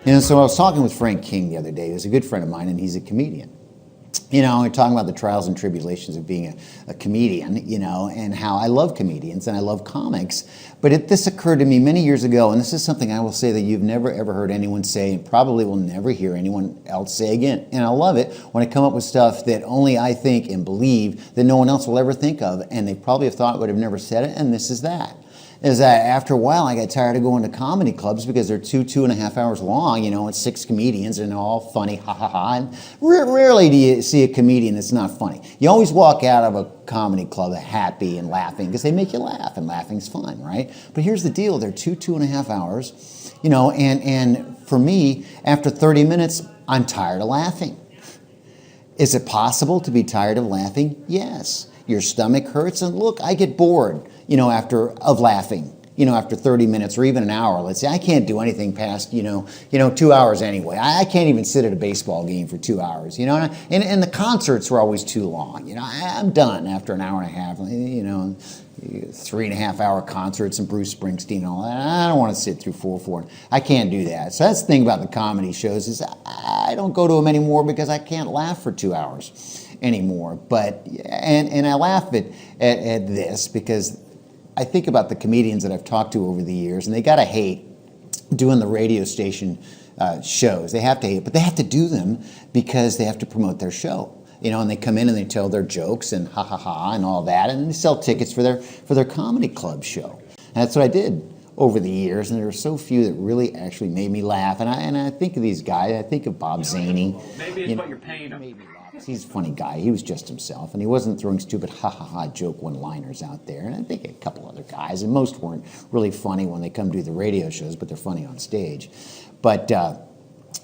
And so I was talking with Frank King the other day, who's a good friend of mine, and he's a comedian. You know, we're talking about the trials and tribulations of being a comedian, you know, and how I love comedians and I love comics. But this occurred to me many years ago, and this is something I will say that you've never ever heard anyone say and probably will never hear anyone else say again. And I love it when I come up with stuff that only I think and believe that no one else will ever think of, and they probably have thought would have never said it, and this is that. Is that after a while I got tired of going to comedy clubs because they're 2.5 hours long, you know, and 6 comedians and they're all funny, ha ha ha. And rarely do you see a comedian that's not funny. You always walk out of a comedy club happy and laughing because they make you laugh, and laughing's fun, right? But here's the deal, they're 2.5 hours, you know, and for me, after 30 minutes, I'm tired of laughing. Is it possible to be tired of laughing? Yes. Your stomach hurts, and look, I get bored, you know, after 30 minutes or even an hour. Let's say I can't do anything past, 2 hours anyway. I can't even sit at a baseball game for 2 hours, you know. And the concerts were always too long, you know. I'm done after an hour and a half, you know, 3.5 hour concerts and Bruce Springsteen and all that. I don't want to sit through 4. I can't do that. So that's the thing about the comedy shows is I don't go to them anymore because I can't laugh for 2 hours anymore. But and I laugh at this because I think about the comedians that I've talked to over the years, and they gotta hate doing the radio station shows. They have to hate, but they have to do them because they have to promote their show. You know, and they come in and they tell their jokes and ha ha ha and all that, and they sell tickets for their comedy club show. And that's what I did over the years, and there were so few that really actually made me laugh. And I think of these guys. I think of Bob Zany. Maybe it's what you're paying him. He's a funny guy. He was just himself, and he wasn't throwing stupid ha-ha-ha joke one-liners out there. And I think a couple other guys, and most weren't really funny when they come do the radio shows, but they're funny on stage. But at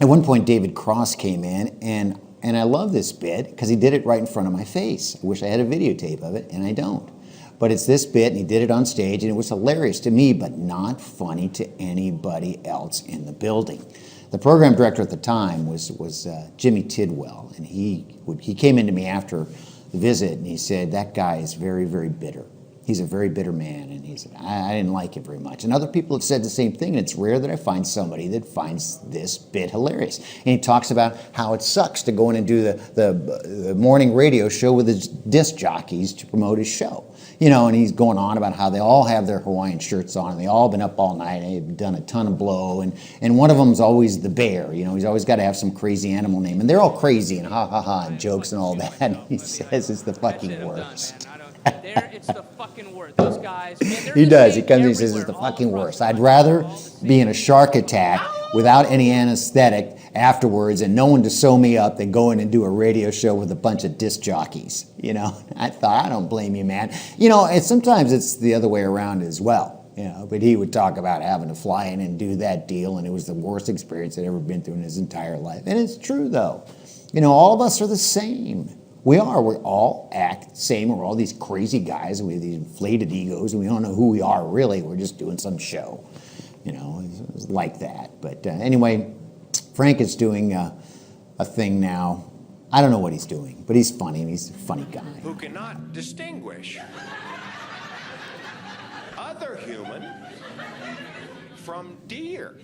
one point, David Cross came in, and I love this bit because he did it right in front of my face. I wish I had a videotape of it, and I don't. But it's this bit, and he did it on stage, and it was hilarious to me, but not funny to anybody else in the building. The program director at the time was Jimmy Tidwell, and he came into me after the visit, and he said, that guy is very, very bitter. He's a very bitter man, and he said, I didn't like him very much. And other people have said the same thing, and it's rare that I find somebody that finds this bit hilarious. And he talks about how it sucks to go in and do the morning radio show with his disc jockeys to promote his show. You know, and he's going on about how they all have their Hawaiian shirts on, and they all been up all night, and they've done a ton of blow, and one of them's always the bear. You know, he's always got to have some crazy animal name, and they're all crazy and ha ha ha and jokes and all that. And he says it's the fucking worst. It's the fucking worst. Those guys. Man, he does. He comes and he says it's the fucking worst. I'd rather be in a shark attack without any anesthetic afterwards and no one to sew me up than go in and do a radio show with a bunch of disc jockeys. You know, I thought, I don't blame you, man. You know, and sometimes it's the other way around as well. You know, but he would talk about having to fly in and do that deal, and it was the worst experience he'd ever been through in his entire life. And it's true, though. You know, all of us are the same. We all act the same. We're all these crazy guys, and we have these inflated egos, and we don't know who we are really. We're just doing some show. You know, it's like that. But anyway, Frank is doing a thing now. I don't know what he's doing, but he's funny, and he's a funny guy. Who cannot distinguish other human from deer.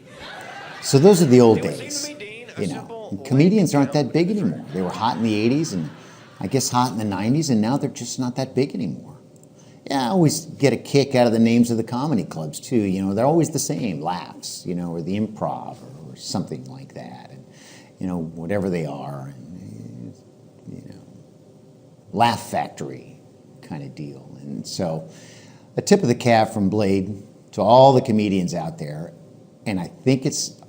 So those are the old days. You know, comedians aren't that big anymore. They were hot in the 80s, and I guess hot in the 90s, and now they're just not that big anymore. Yeah, I always get a kick out of the names of the comedy clubs, too. You know, they're always the same, Laughs, you know, or the Improv, or something like that. And, you know, whatever they are, and, you know, Laugh Factory kind of deal. And so, a tip of the cap from Blade to all the comedians out there, and I think it's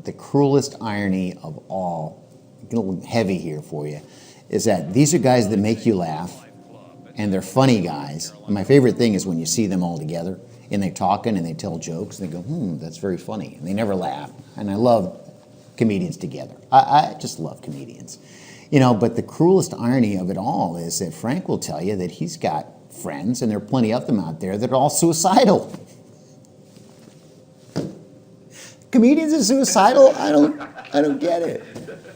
the cruelest irony of all, get a little heavy here for you, is that these are guys that make you laugh, and they're funny guys. And my favorite thing is when you see them all together, and they're talking, and they tell jokes, and they go, that's very funny. And they never laugh. And I love comedians together. I just love comedians. You know, but the cruelest irony of it all is that Frank will tell you that he's got friends, and there are plenty of them out there, that are all suicidal. Comedians are suicidal? I don't get it.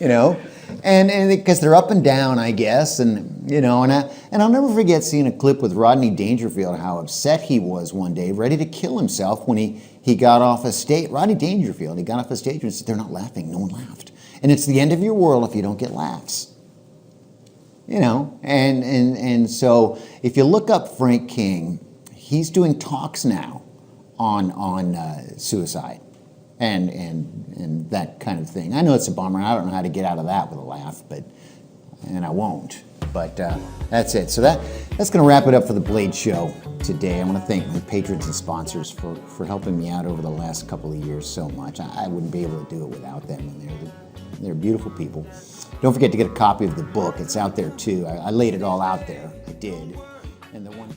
You know? and because they're up and down, I guess, and you know, and I'll never forget seeing a clip with Rodney Dangerfield, how upset he was one day, ready to kill himself when he got off a stage. Rodney Dangerfield, he got off a stage and said, "They're not laughing. No one laughed, and it's the end of your world if you don't get laughs." You know, and so if you look up Frank King, he's doing talks now on suicide and that kind of thing. I know it's a bummer. I don't know how to get out of that with a laugh, and I won't. But that's it. So that's going to wrap it up for the Blade Show today. I want to thank my patrons and sponsors for helping me out over the last couple of years so much. I wouldn't be able to do it without them, and they're beautiful people. Don't forget to get a copy of the book. It's out there too. I laid it all out there. I did. And the one